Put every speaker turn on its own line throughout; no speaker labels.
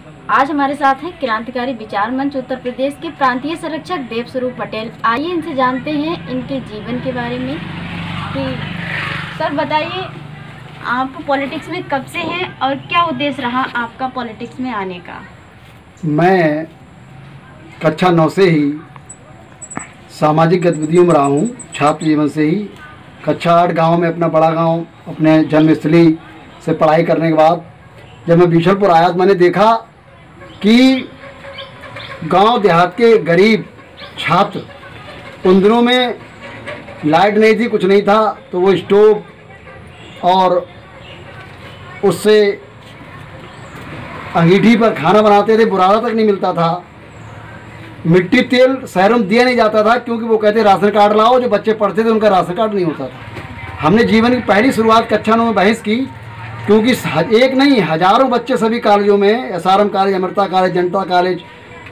आज हमारे साथ हैं क्रांतिकारी विचार मंच उत्तर प्रदेश के प्रांतीय संरक्षक देवस्वरूप पटेल। आइए इनसे जानते हैं इनके जीवन के बारे में। कि सर बताइए, आप पॉलिटिक्स में कब से हैं और क्या उद्देश्य रहा आपका पॉलिटिक्स में आने का?
मैं कक्षा 9 से ही सामाजिक गतिविधियों में रहा हूँ। छात्र जीवन से ही कक्षा 8 गांव में, अपना बड़ा गांव, अपने जन्मस्थली से पढ़ाई करने के बाद जब मैं बीशलपुर आया तो मैंने देखा कि गांव देहात के गरीब छात्र, उन दिनों में लाइट नहीं थी, कुछ नहीं था, तो वो स्टोव और उससे अंगीठी पर खाना बनाते थे। बुरादा तक नहीं मिलता था। मिट्टी तेल शहरों में दिया नहीं जाता था क्योंकि वो कहते राशन कार्ड लाओ। जो बच्चे पढ़ते थे उनका राशन कार्ड नहीं होता था। हमने जीवन की पहली शुरुआत कक्षा 9 में बहस की, क्योंकि एक नहीं हजारों बच्चे सभी कॉलेजों में, SRM कॉलेज, अमृता कॉलेज, जनता कॉलेज,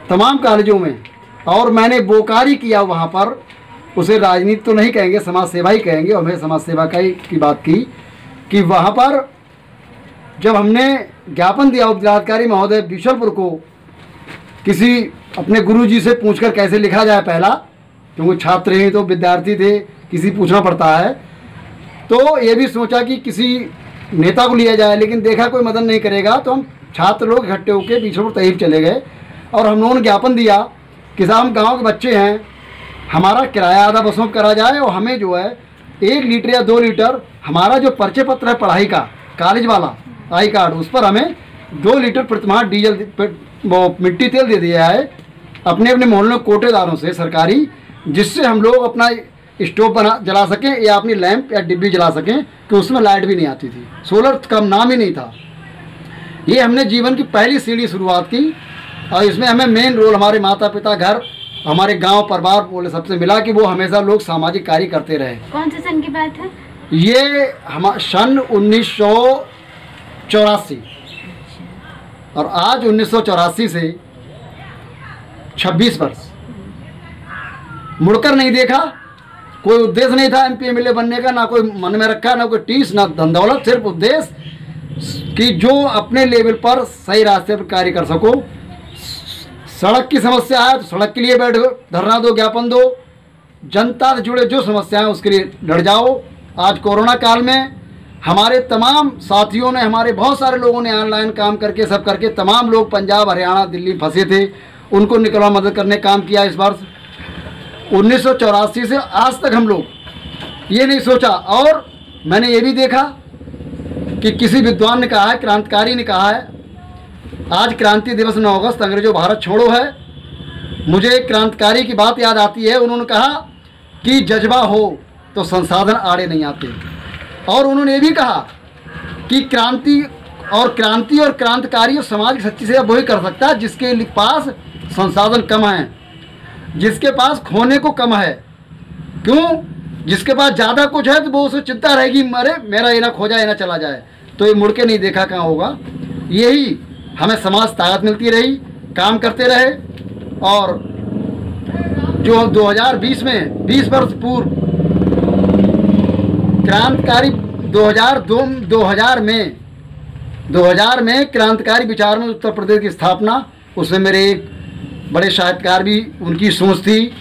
तमाम कॉलेजों में, और मैंने बोकारी किया वहाँ पर। उसे राजनीति तो नहीं कहेंगे, समाज सेवा ही कहेंगे, और मैं समाज सेवा की बात की कि वहाँ पर जब हमने ज्ञापन दिया उपजिलाधिकारी महोदय बीशलपुर को, किसी अपने गुरुजी से पूछकर कैसे लिखा जाए पहला, क्योंकि छात्र हैं तो विद्यार्थी थे, किसी पूछना पड़ता है, तो ये भी सोचा कि किसी नेता को लिया जाए, लेकिन देखा कोई मदद नहीं करेगा, तो हम छात्र लोग इकट्ठे होकर बीशलपुर तहसील चले गए और हम लोगों ने ज्ञापन दिया कि साहब हम गाँव के बच्चे हैं, हमारा किराया आधा बसों करा जाए और हमें जो है 1 लीटर या 2 लीटर हमारा जो परिचय पत्र है पढ़ाई का, कॉलेज वाला आई कार्ड, उस पर हमें 2 लीटर प्रतिमाह डीजल वो मिट्टी तेल दे दिया है अपने अपने मोहल्लों कोटेदारों से सरकारी, जिससे हम लोग अपना स्टोव जला सकें या अपनी लैंप या डिब्बी जला सकें, कि उसमें लाइट भी नहीं आती थी, सोलर का नाम ही नहीं था। ये हमने जीवन की पहली सीढ़ी शुरुआत की और इसमें हमें मेन रोल हमारे माता पिता, घर, हमारे गांव, परिवार बोले सबसे मिला कि वो हमेशा लोग सामाजिक कार्य करते रहे।
कौन से सन की बात है
ये? सन 1984 और आज 1984 से 26 वर्ष। मुड़कर नहीं देखा, कोई उद्देश्य नहीं था MP MLA बनने का, ना कोई मन में रखा, ना कोई टीस, ना धन दौलत, सिर्फ उद्देश्य कि जो अपने लेवल पर सही रास्ते पर कार्य कर सको। सड़क की समस्या है तो सड़क के लिए बैठो, धरना दो, ज्ञापन दो, जनता से जुड़े जो समस्याएं उसके लिए लड़ जाओ। आज कोरोना काल में हमारे तमाम साथियों ने, हमारे बहुत सारे लोगों ने ऑनलाइन काम करके, सब करके, तमाम लोग पंजाब, हरियाणा, दिल्ली फंसे थे, उनको निकलवा मदद करने काम किया। इस वर्ष 1984 से आज तक हम लोग ये नहीं सोचा। और मैंने ये भी देखा कि किसी विद्वान ने कहा है, क्रांतिकारी ने कहा है, आज क्रांति दिवस 9 अगस्त, अंग्रेजों भारत छोड़ो है। मुझे एक क्रांतिकारी की बात याद आती है, उन्होंने कहा कि जज्बा हो तो संसाधन आड़े नहीं आते। और उन्होंने ये भी कहा कि क्रांति और क्रांतिकारी और समाज की सच्ची सेवा वही कर सकता है जिसके पास संसाधन कम है, जिसके पास खोने को कम है। क्यों? जिसके पास ज़्यादा कुछ है तो वो उसे चिंता रहेगी, अरे मेरा ये ना खो जाए, ये ना चला जाए, तो ये मुड़ के नहीं देखा कहाँ होगा। यही हमें समाज ताकत मिलती रही, काम करते रहे। और जो 2020 में 20 वर्ष पूर्व क्रांतिकारी 2000 में क्रांतिकारी विचार में उत्तर प्रदेश की स्थापना, उसमें मेरे एक बड़े साहित्यकार भी, उनकी सोच थी,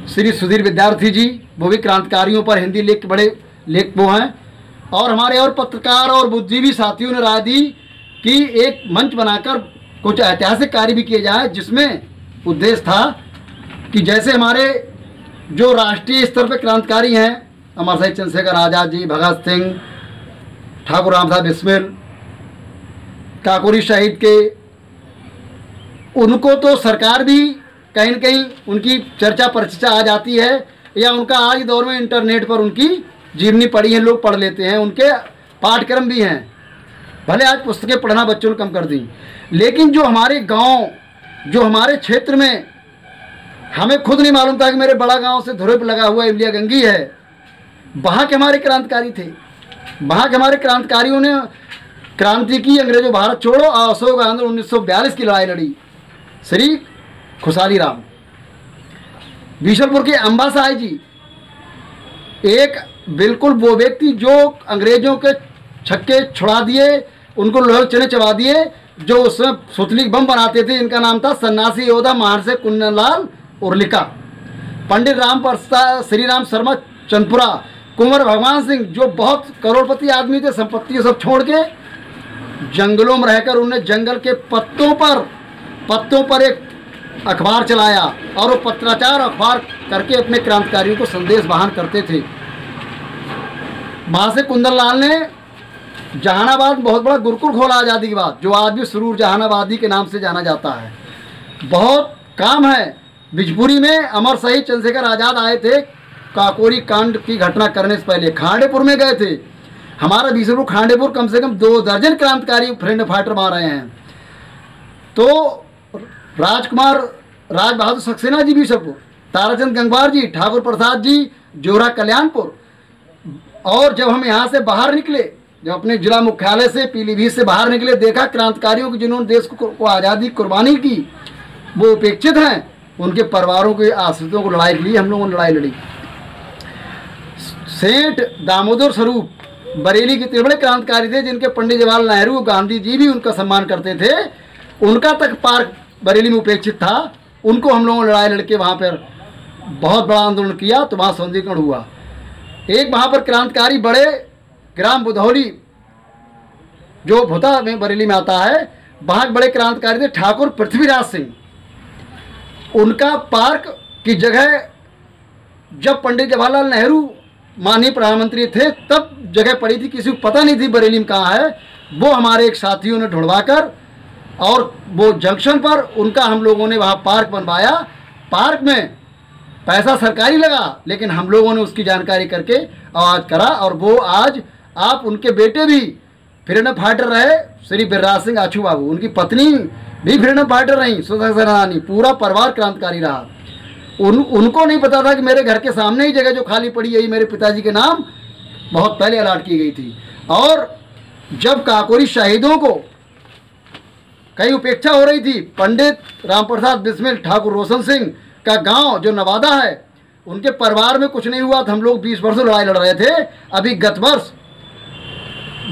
श्री सुधीर विद्यार्थी जी, वो भी क्रांतिकारियों पर हिंदी लेख के बड़े लेख वो हैं। और हमारे और पत्रकार और बुद्धिजीवी साथियों ने राय दी कि एक मंच बनाकर कुछ ऐतिहासिक कार्य भी किए जाए, जिसमें उद्देश्य था कि जैसे हमारे जो राष्ट्रीय स्तर पर क्रांतिकारी हैं, अमर शहीद चंद्रशेखर आज़ाद जी, भगत सिंह, ठाकुर राम साहब बिस्मिल, काकोरी शहीद के, उनको तो सरकार भी कहीं न कहीं उनकी चर्चा परिचर्चा आ जाती है, या उनका आज दौर में इंटरनेट पर उनकी जीवनी पढ़ी है, लोग पढ़ लेते हैं, उनके पाठ्यक्रम भी हैं। भले आज पुस्तकें पढ़ना बच्चों ने कम कर दी, लेकिन जो हमारे गांव, जो हमारे क्षेत्र में, हमें खुद नहीं मालूम था कि मेरे बड़ा गांव से धुरे पर लगा हुआ इमलिया गंगी है, वहाँ के हमारे क्रांतिकारी थे। वहाँ के हमारे क्रांतिकारियों ने क्रांति की, अंग्रेजों भारत छोड़ो और अशोक आंदोलन 1942 की लड़ाई लड़ी। श्री खुशहाली राम, बीशलपुर के अंबा साई जी, एक बिल्कुल वो व्यक्ति जो अंग्रेजों के छक्के छुड़ा दिए, उनको लोहे चने चबा दिए, जो उसमें सुतली बम बनाते थे, इनका नाम था सन्यासी योद्धा महर्षि कुन्नलाल उर्लिका। पंडित राम प्रसाद श्री राम शर्मा चंदपुरा, कुंवर भगवान सिंह जो बहुत करोड़पति आदमी थे, संपत्ति सब छोड़ के जंगलों में रहकर उन्हें जंगल के पत्तों पर एक अखबार चलाया और वो पत्राचार अखबार करके अपने क्रांतिकारियों को संदेश बहन करते थे। वहाँ से कुंदनलाल ने जहानाबाद बहुत बड़ा गुरुकुल खोला आज़ादी के बाद, जो आज भी सुरूर जहानाबादी के नाम से जाना जाता है। बहुत काम है। बिजपुरी में अमर शहीद चंद्रशेखर आज़ाद आए थे काकोरी कांड की घटना करने से पहले, खांडेपुर में गए थे। हमारा बीसपुर खांडेपुर कम से कम 2 दर्जन क्रांतिकारी फ्रीडम फाइटर मार रहे हैं। तो राजकुमार राज बहादुर सक्सेना जी बीसपुर, ताराचंद गंगवार जी, ठाकुर प्रसाद जी जोरा कल्याणपुर। और जब हम यहाँ से बाहर निकले, जब अपने जिला मुख्यालय से पीलीभीत से बाहर निकले, देखा क्रांतिकारियों की जिन्होंने देश को आज़ादी कुर्बानी की वो उपेक्षित हैं, उनके परिवारों के आश्रितों को लड़ाई के लिए हम लोगों ने लड़ाई लड़ी। सेठ दामोदर स्वरूप बरेली के इतने बड़े क्रांतिकारी थे जिनके पंडित जवाहरलाल नेहरू, गांधी जी भी उनका सम्मान करते थे। उनका तक पार्क बरेली में उपेक्षित था। उनको हम लोगों ने लड़ाई लड़के वहाँ पर बहुत बड़ा आंदोलन किया, तो वहाँ सौंदर्यीकरण हुआ। एक वहाँ पर क्रांतिकारी बड़े ग्राम बुधौली जो भुता में बरेली में आता है, वहाँ के बड़े क्रांतिकारी थे ठाकुर पृथ्वीराज सिंह। उनका पार्क की जगह जब पंडित जवाहरलाल नेहरू माननीय प्रधानमंत्री थे तब जगह पड़ी थी, किसी को पता नहीं थी बरेली में कहाँ है। वो हमारे एक साथियों ने ढूंढवा कर और वो जंक्शन पर उनका हम लोगों ने वहाँ पार्क बनवाया। पार्क में पैसा सरकारी लगा, लेकिन हम लोगों ने उसकी जानकारी करके आवाज़ करा। और वो आज आप उनके बेटे भी फ्रीडम फाइटर रहे, श्री बिरराज सिंह आछू बाबू, उनकी पत्नी भी फ्रीडम फाइटर रही, स्वतंत्रता सेनानी, पूरा परिवार क्रांतिकारी रहा। उनको नहीं पता था कि मेरे घर के सामने ही जगह जो खाली पड़ी है मेरे पिताजी के नाम बहुत पहले अलाट की गई थी। और जब काकोरी शहीदों को कई उपेक्षा हो रही थी, पंडित रामप्रसाद बिस्मिल ठाकुर रोशन सिंह का गांव जो नवादा है, उनके परिवार में कुछ नहीं हुआ था। हम लोग 20 वर्षों लड़ाई लड़ रहे थे। अभी गत वर्ष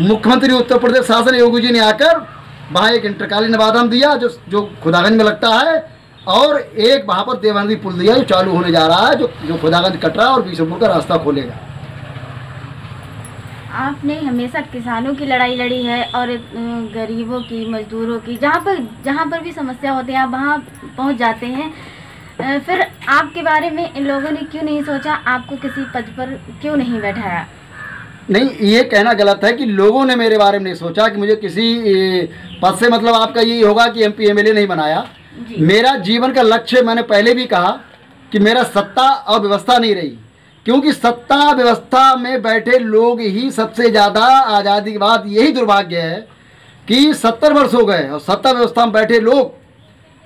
मुख्यमंत्री उत्तर प्रदेश शासन योगी जी ने आकर वहाँ एक इंटरकालीन नवादाम दिया जो खुदागंज में लगता है, और एक वहाँ पर देवबंदी पुल दिया जो चालू होने जा रहा है, जो खुदागंज कटरा और बीसपुर का रास्ता खोलेगा।
आपने हमेशा किसानों की लड़ाई लड़ी है और गरीबों की, मजदूरों की, जहाँ पर भी समस्या होती है आप वहाँ पहुँच जाते हैं। फिर आपके बारे में इन लोगों ने क्यों नहीं सोचा, आपको किसी पद पर क्यों नहीं बैठाया?
नहीं, ये कहना गलत है कि लोगों ने मेरे बारे में नहीं सोचा कि मुझे किसी पद से, मतलब आपका यही होगा कि MP MLA नहीं बनाया। मेरा जीवन का लक्ष्य, मैंने पहले भी कहा कि मेरा सत्ता और व्यवस्था नहीं रही, क्योंकि सत्ता व्यवस्था में बैठे लोग ही सबसे ज़्यादा, आज़ादी के बाद यही दुर्भाग्य है कि 70 वर्ष हो गए और सत्ता व्यवस्था में बैठे लोग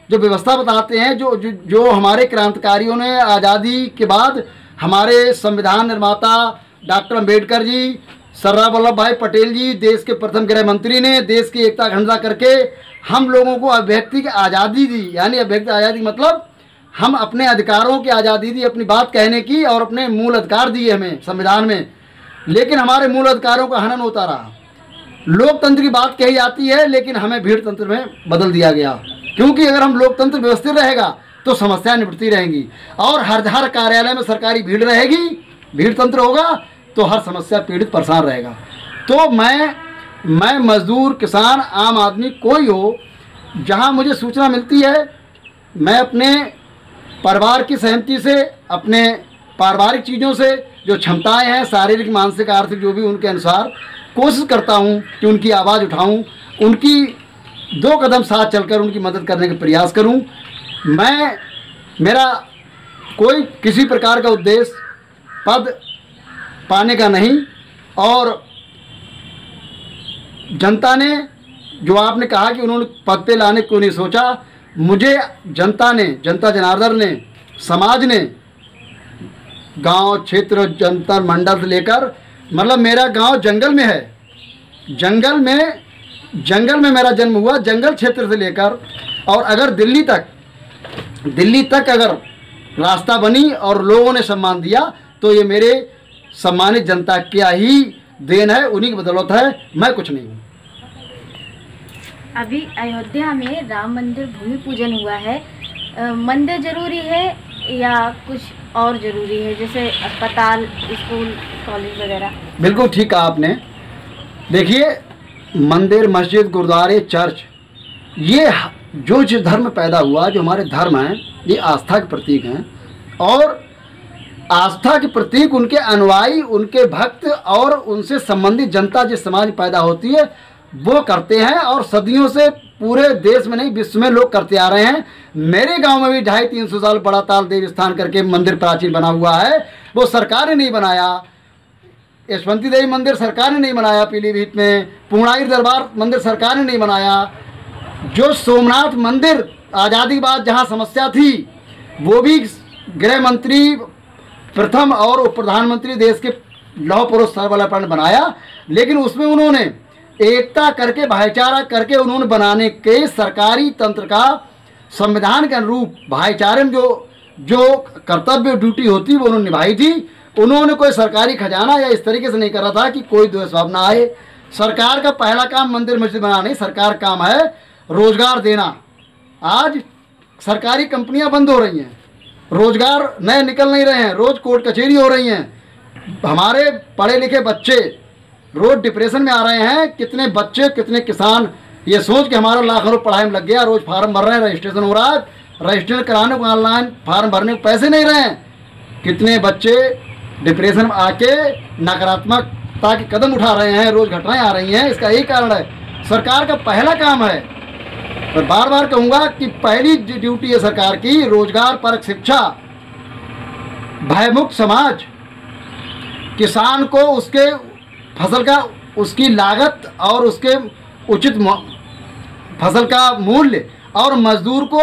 जो व्यवस्था बताते हैं, जो हमारे क्रांतिकारियों ने आज़ादी के बाद, हमारे संविधान निर्माता डॉक्टर अम्बेडकर जी, सरदार वल्लभ भाई पटेल जी, देश के प्रथम गृह मंत्री ने देश की एकता घंटा करके हम लोगों को अभिव्यक्ति की आज़ादी दी। यानी अभिव्यक्ति आज़ादी मतलब हम अपने अधिकारों की आज़ादी दी, अपनी बात कहने की, और अपने मूल अधिकार दिए हमें संविधान में। लेकिन हमारे मूल अधिकारों का हनन होता रहा। लोकतंत्र की बात कही जाती है, लेकिन हमें भीड़ तंत्र में बदल दिया गया, क्योंकि अगर हम लोकतंत्र व्यवस्थित रहेगा तो समस्याएं निपटती रहेंगी, और हर कार्यालय में सरकारी भीड़ रहेगी, भीड़ तंत्र होगा तो हर समस्या पीड़ित परेशान रहेगा। तो मैं मजदूर, किसान, आम आदमी कोई हो, जहां मुझे सूचना मिलती है, मैं अपने परिवार की सहमति से, अपने पारिवारिक चीज़ों से, जो क्षमताएं हैं शारीरिक, मानसिक, आर्थिक, जो भी उनके अनुसार, कोशिश करता हूं कि उनकी आवाज़ उठाऊं, उनकी 2 कदम साथ चलकर उनकी मदद करने का प्रयास करूं। मेरा कोई किसी प्रकार का उद्देश्य पद पाने का नहीं। और जनता ने, जो आपने कहा कि उन्होंने पद पे लाने को नहीं सोचा, मुझे जनता ने, जनता जनार्दन ने, समाज ने, गांव, क्षेत्र, जनता मंडल से लेकर, मतलब मेरा गांव जंगल में है, जंगल में मेरा जन्म हुआ, जंगल क्षेत्र से लेकर, और अगर दिल्ली तक अगर रास्ता बनी और लोगों ने सम्मान दिया तो ये मेरे सम्मानित जनता क्या ही देन है, उन्हीं की बदौलत है, मैं कुछ नहीं हूँ।
अभी अयोध्या में राम मंदिर भूमि पूजन हुआ है, मंदिर जरूरी है या कुछ और जरूरी है, जैसे अस्पताल, स्कूल, कॉलेज वगैरह?
बिल्कुल ठीक कहा आपने। देखिए, मंदिर, मस्जिद, गुरुद्वारे, चर्च, ये जो धर्म पैदा हुआ, जो हमारे धर्म हैं, ये आस्था के प्रतीक हैं। और आस्था के प्रतीक उनके अनुयायी, उनके भक्त और उनसे संबंधित जनता जिस समाज में पैदा होती है वो करते हैं। और सदियों से पूरे देश में नहीं, विश्व में लोग करते आ रहे हैं। मेरे गांव में भी 250-300 साल बड़ा ताल देव स्थान करके मंदिर प्राचीन बना हुआ है। वो सरकार ने नहीं बनाया। यशवंती देवी मंदिर सरकार ने नहीं बनाया पीलीभीत में। पूर्णागिरि दरबार मंदिर सरकार ने नहीं बनाया। जो सोमनाथ मंदिर आज़ादी के बाद जहाँ समस्या थी, वो भी गृह मंत्री प्रथम और उप प्रधानमंत्री देश के लौह पुरुष सर्वपल्ली ने बनाया। लेकिन उसमें उन्होंने एकता करके, भाईचारा करके उन्होंने बनाने के सरकारी तंत्र का संविधान के अनुरूप भाईचारे में जो कर्तव्य ड्यूटी होती वो उन्होंने निभाई थी। उन्होंने कोई सरकारी खजाना या इस तरीके से नहीं करा था कि कोई द्वेषभाव ना आए। सरकार का पहला काम मंदिर मस्जिद बनाना नहीं, सरकार का काम है रोजगार देना। आज सरकारी कंपनियां बंद हो रही हैं, रोजगार नए निकल नहीं रहे हैं, रोज कोर्ट कचहरी हो रही हैं। हमारे पढ़े लिखे बच्चे रोज डिप्रेशन में आ रहे हैं। कितने बच्चे, कितने किसान ये सोच के हमारा लाखों रुपये पढ़ाई में लग गया, रोज फार्म भर रहे हैं, रजिस्ट्रेशन हो रहा है, रजिस्ट्रेशन कराने को ऑनलाइन फार्म भरने को पैसे नहीं रहे हैं। कितने बच्चे डिप्रेशन में आके नकारात्मकता के कदम उठा रहे हैं, रोज घटनाएं आ रही हैं। इसका यही कारण है, सरकार का पहला काम है। और बार बार कहूँगा कि पहली ड्यूटी है सरकार की रोजगार परक शिक्षा, भयमुक्त समाज, किसान को उसके फसल का, उसकी लागत और उसके उचित फसल का मूल्य, और मजदूर को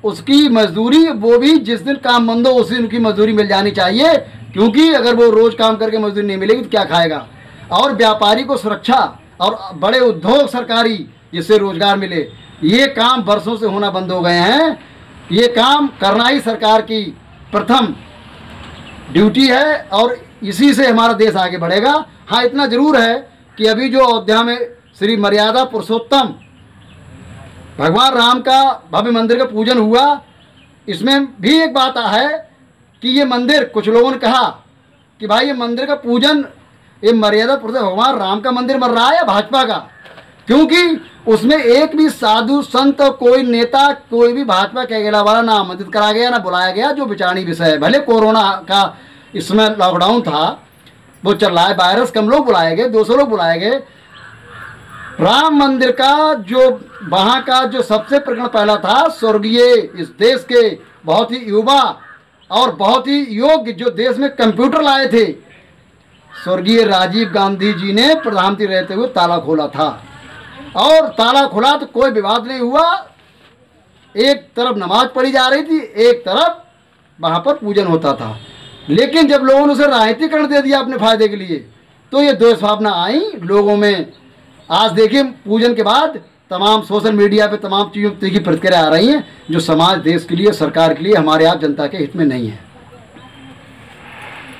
उसकी मजदूरी, वो भी जिस दिन काम बंद हो उसी दिन उनकी मजदूरी मिल जानी चाहिए, क्योंकि अगर वो रोज काम करके मजदूरी नहीं मिलेगी तो क्या खाएगा। और व्यापारी को सुरक्षा और बड़े उद्योग सरकारी जिससे रोजगार मिले, ये काम वर्षों से होना बंद हो गए हैं। ये काम करना ही सरकार की प्रथम ड्यूटी है और इसी से हमारा देश आगे बढ़ेगा। हाँ, इतना जरूर है कि अभी जो अयोध्या में श्री मर्यादा पुरुषोत्तम भगवान राम का भव्य मंदिर का पूजन हुआ, इसमें भी एक बात है कि ये मंदिर, कुछ लोगों ने कहा कि भाई ये मंदिर का पूजन, ये मर्यादा पुरुषोत्तम भगवान राम का मंदिर बन रहा है या भाजपा का? क्योंकि उसमें एक भी साधु संत, कोई नेता, कोई भी भाजपा के अगला वाला ना आमंत्रित करा गया, ना बुलाया गया, जो विचारणीय विषय है। भले कोरोना का इसमें लॉकडाउन था, वो चल रहा है, वायरस, कम लोग बुलाए गए, 200 लोग बुलाए गए। राम मंदिर का जो वहाँ का जो सबसे प्रकरण पहला था, स्वर्गीय इस देश के बहुत ही युवा और बहुत ही योग्य जो देश में कंप्यूटर लाए थे, स्वर्गीय राजीव गांधी जी ने प्रधानमंत्री रहते हुए ताला खोला था। और ताला खुला तो कोई विवाद नहीं हुआ। एक तरफ नमाज पढ़ी जा रही थी, एक तरफ वहाँ पर पूजन होता था। लेकिन जब लोगों ने उसे राजनीतिकरण दे दिया अपने फायदे के लिए, तो ये द्वेष भावना आई लोगों में। आज देखिए, पूजन के बाद तमाम सोशल मीडिया पे तमाम चीज़ों की प्रतिक्रिया आ रही हैं जो समाज, देश के लिए, सरकार के लिए, हमारे आप जनता के हित में नहीं है।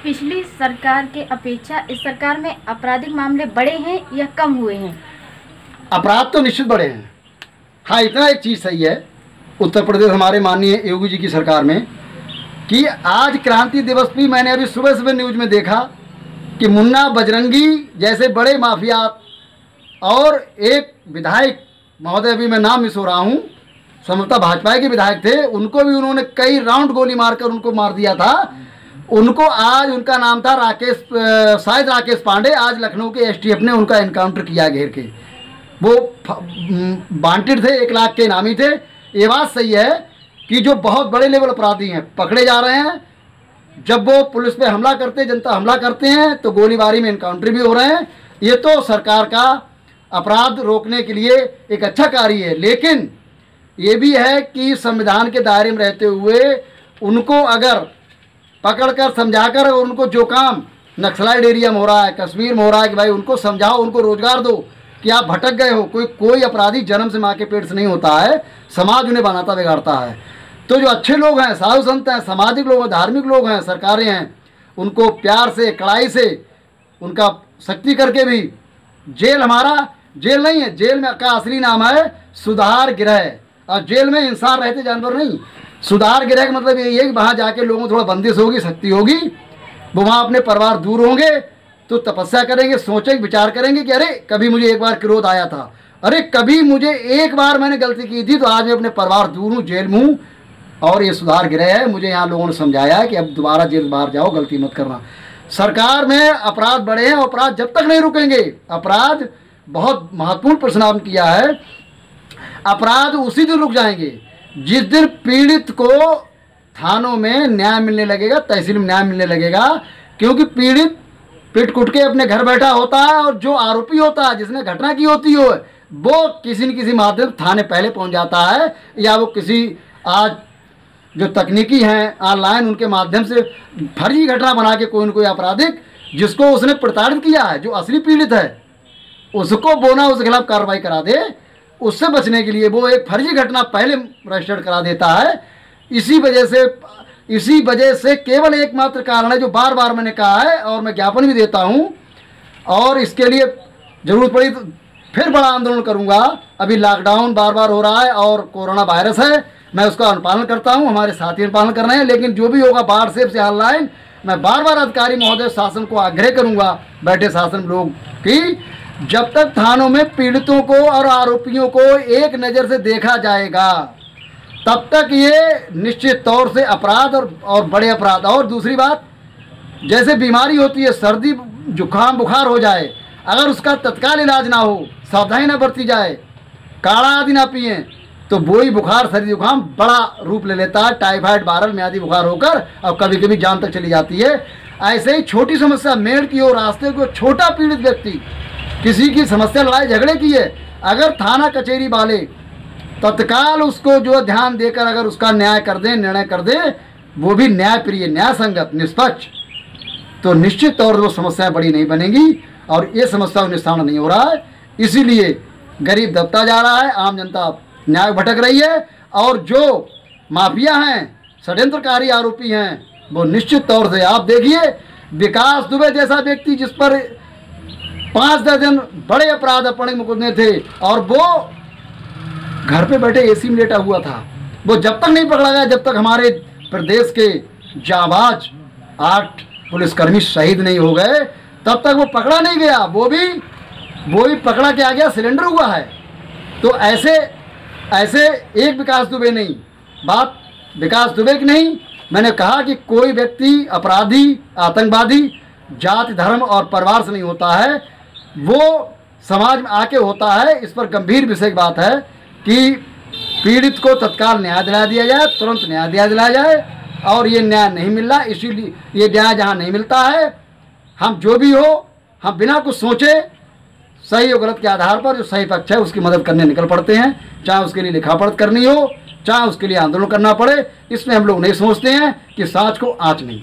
पिछली सरकार के अपेक्षा इस सरकार में आपराधिक मामले बढ़े हैं या कम हुए हैं?
अपराध तो निश्चित बढ़े हैं। हाँ, इतना एक चीज़ सही है उत्तर प्रदेश हमारे माननीय योगी जी की सरकार में कि आज क्रांति दिवस भी मैंने अभी सुबह सुबह न्यूज में देखा कि मुन्ना बजरंगी जैसे बड़े माफिया और एक विधायक महोदय, भी मैं नाम मिस हो रहा हूँ, संभवतः भाजपा के विधायक थे, उनको भी उन्होंने कई राउंड गोली मारकर उनको मार दिया था। उनको आज, उनका नाम था राकेश, शायद राकेश पांडे, आज लखनऊ के एसटीएफ ने उनका एनकाउंटर किया घेर के। वो वांटेड थे, 1 लाख के इनामी थे। ये बात सही है कि जो बहुत बड़े लेवल अपराधी हैं पकड़े जा रहे हैं। जब वो पुलिस पे हमला करते, जनता हमला करते हैं, तो गोलीबारी में एनकाउंटर भी हो रहे हैं। ये तो सरकार का अपराध रोकने के लिए एक अच्छा कार्य है। लेकिन ये भी है कि संविधान के दायरे में रहते हुए उनको अगर पकड़कर, समझाकर, और उनको जो काम नक्सलाइट एरिया में हो रहा है, कश्मीर में हो रहा है, कि भाई उनको समझाओ, उनको रोजगार दो कि आप भटक गए हो। कोई अपराधी जन्म से माँ के पेट से नहीं होता है, समाज उन्हें बनाता बिगाड़ता है। तो जो अच्छे लोग हैं, साधु संत हैं, सामाजिक लोग हैं, धार्मिक लोग हैं, सरकारें हैं, उनको प्यार से, कड़ाई से, उनका सख्ती करके भी जेल हमारा जेल नहीं है, जेल में का असली नाम है सुधार गृह। और जेल में इंसान रहते, जानवर नहीं। सुधार गृह का मतलब यही है कि वहाँ जाके लोगों को थोड़ा बंदिश होगी, शक्ति होगी, वो वहाँ अपने परिवार दूर होंगे तो तपस्या करेंगे, सोचेंगे, विचार करेंगे कि अरे कभी मुझे एक बार क्रोध आया था, अरे कभी मुझे एक बार मैंने गलती की थी, तो आज मैं अपने परिवार दूर हूँ, जेल में हूँ और ये सुधार गृह है। मुझे यहाँ लोगों ने समझाया है कि अब दोबारा जेल बाहर जाओ, गलती मत करना। सरकार में अपराध बढ़े हैं, अपराध जब तक नहीं रुकेंगे, अपराध बहुत महत्वपूर्ण प्रश्न आपने किया है, अपराध उसी दिन रुक जाएंगे जिस दिन पीड़ित को थानों में न्याय मिलने लगेगा, तहसील में न्याय मिलने लगेगा। क्योंकि पीड़ित पिट कुट के अपने घर बैठा होता है और जो आरोपी होता है, जिसने घटना की होती हो, वो किसी न किसी माध्यम थाने पहले पहुंच जाता है, या वो किसी आज जो तकनीकी हैं ऑनलाइन, उनके माध्यम से फर्जी घटना बना के कोई न कोई आपराधिक जिसको उसने प्रताड़ित किया है, जो असली पीड़ित है, उसको बोना उसके खिलाफ कार्रवाई करा दे। उससे बचने के लिए वो एक फर्जी घटना पहले रजिस्टर्ड करा देता है। इसी वजह से केवल एकमात्र कारण है जो बार बार मैंने कहा है और मैं ज्ञापन भी देता हूँ, और इसके लिए जरूरत पड़ी तो फिर बड़ा आंदोलन करूँगा। अभी लॉकडाउन बार बार हो रहा है और कोरोना वायरस है, मैं उसका अनुपालन करता हूँ, हमारे साथी अनुपालन कर रहे हैं, लेकिन जो भी होगा व्हाट्सएप से ऑनलाइन मैं बार बार अधिकारी महोदय शासन को आग्रह करूँगा, बैठे शासन लोग, कि जब तक थानों में पीड़ितों को और आरोपियों को एक नज़र से देखा जाएगा तब तक ये निश्चित तौर से अपराध और बड़े अपराध। और दूसरी बात, जैसे बीमारी होती है, सर्दी जुकाम बुखार हो जाए, अगर उसका तत्काल इलाज ना हो, सावधानी ना बरती जाए, काढ़ा आदि ना पिए, तो वही बुखार सर्दी जुकाम बड़ा रूप ले लेता है, टाइफाइड वायरल म्यादी बुखार होकर और कभी कभी जान तक चली जाती है। ऐसे ही छोटी समस्या, मेड़ की हो, रास्ते को छोटा पीड़ित व्यक्ति किसी की समस्या लड़ाई झगड़े की है, अगर थाना कचहरी वाले तत्काल उसको जो ध्यान देकर अगर उसका न्याय कर दें, निर्णय कर दें, वो भी न्यायप्रिय, न्याय संगत, निष्पक्ष, तो निश्चित तौर पर वो समस्याएं बड़ी नहीं बनेंगी और ये समस्या निस्तारण नहीं हो रहा है। इसीलिए गरीब दबता जा रहा है, आम जनता न्याय भटक रही है, और जो माफिया हैं, षड्यंत्रकारी आरोपी हैं, वो निश्चित तौर से आप देखिए विकास दुबे जैसा व्यक्ति जिस पर 5 दर्जन बड़े अपराध अपराधिक मुकदमे थे और वो घर पे बैठे एसी में लेटा हुआ था, वो जब तक नहीं पकड़ा गया, जब तक हमारे प्रदेश के जाबाज 8 पुलिसकर्मी शहीद नहीं हो गए, तब तक वो पकड़ा नहीं गया। वो भी पकड़ा के आ गया, सिलेंडर हुआ है। तो ऐसे एक विकास दुबे नहीं, बात विकास दुबे की नहीं। मैंने कहा कि कोई व्यक्ति अपराधी, आतंकवादी जाति, धर्म और परिवार से नहीं होता है, वो समाज में आके होता है। इस पर गंभीर विषय की बात है कि पीड़ित को तत्काल न्याय दिला दिया जाए, तुरंत न्याय दिलाया जाए, और ये न्याय नहीं मिल रहा। इसीलिए ये न्याय जहाँ नहीं मिलता है, हम जो भी हो, हम बिना कुछ सोचे सही और गलत के आधार पर जो सही पक्ष है उसकी मदद करने निकल पड़ते हैं, चाहे उसके लिए लिखा पढ़त करनी हो, चाहे उसके लिए आंदोलन करना पड़े। इसमें हम लोग नहीं सोचते हैं कि सांच को आँच नहीं।